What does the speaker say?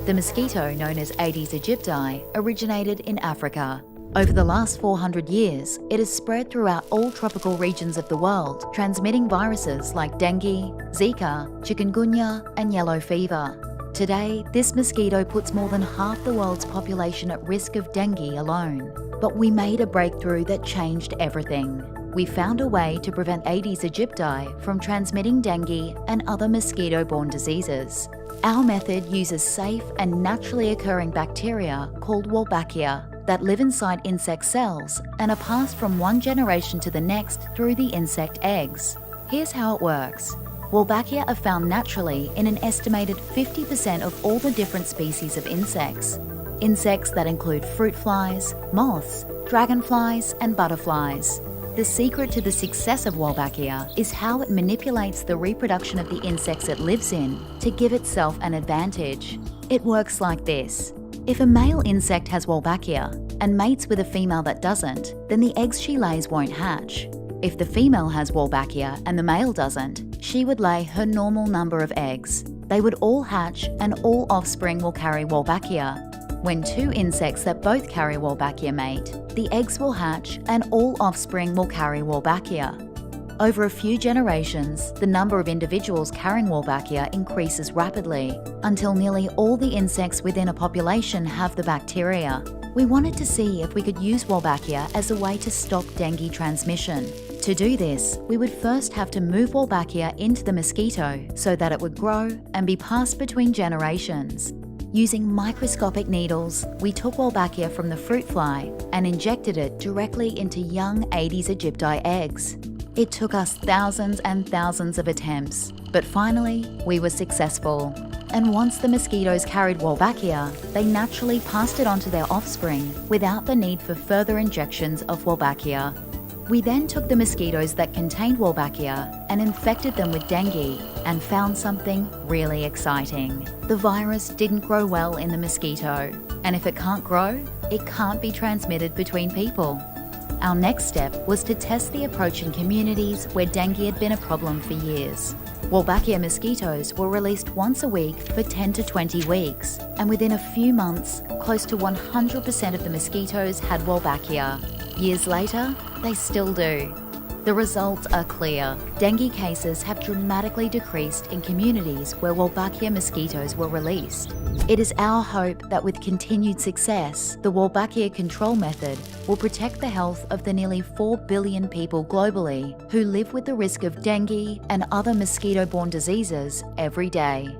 The mosquito known as Aedes aegypti originated in Africa. Over the last 400 years, it has spread throughout all tropical regions of the world, transmitting viruses like dengue, Zika, chikungunya, and yellow fever. Today, this mosquito puts more than half the world's population at risk of dengue alone. But we made a breakthrough that changed everything. We found a way to prevent Aedes aegypti from transmitting dengue and other mosquito-borne diseases. Our method uses safe and naturally occurring bacteria called Wolbachia that live inside insect cells and are passed from one generation to the next through the insect eggs. Here's how it works. Wolbachia are found naturally in an estimated 50% of all the different species of insects. Insects that include fruit flies, moths, dragonflies, and butterflies. The secret to the success of Wolbachia is how it manipulates the reproduction of the insects it lives in to give itself an advantage. It works like this. If a male insect has Wolbachia and mates with a female that doesn't, then the eggs she lays won't hatch. If the female has Wolbachia and the male doesn't, she would lay her normal number of eggs. They would all hatch and all offspring will carry Wolbachia. When two insects that both carry Wolbachia mate, the eggs will hatch and all offspring will carry Wolbachia. Over a few generations, the number of individuals carrying Wolbachia increases rapidly until nearly all the insects within a population have the bacteria. We wanted to see if we could use Wolbachia as a way to stop dengue transmission. To do this, we would first have to move Wolbachia into the mosquito so that it would grow and be passed between generations. Using microscopic needles, we took Wolbachia from the fruit fly and injected it directly into young Aedes aegypti eggs. It took us thousands and thousands of attempts, but finally, we were successful. And once the mosquitoes carried Wolbachia, they naturally passed it on to their offspring without the need for further injections of Wolbachia. We then took the mosquitoes that contained Wolbachia and infected them with dengue and found something really exciting. The virus didn't grow well in the mosquito, and if it can't grow, it can't be transmitted between people. Our next step was to test the approach in communities where dengue had been a problem for years. Wolbachia mosquitoes were released once a week for 10 to 20 weeks, and within a few months, close to 100% of the mosquitoes had Wolbachia. Years later, they still do. The results are clear. Dengue cases have dramatically decreased in communities where Wolbachia mosquitoes were released. It is our hope that with continued success, the Wolbachia control method will protect the health of the nearly 4 billion people globally who live with the risk of dengue and other mosquito-borne diseases every day.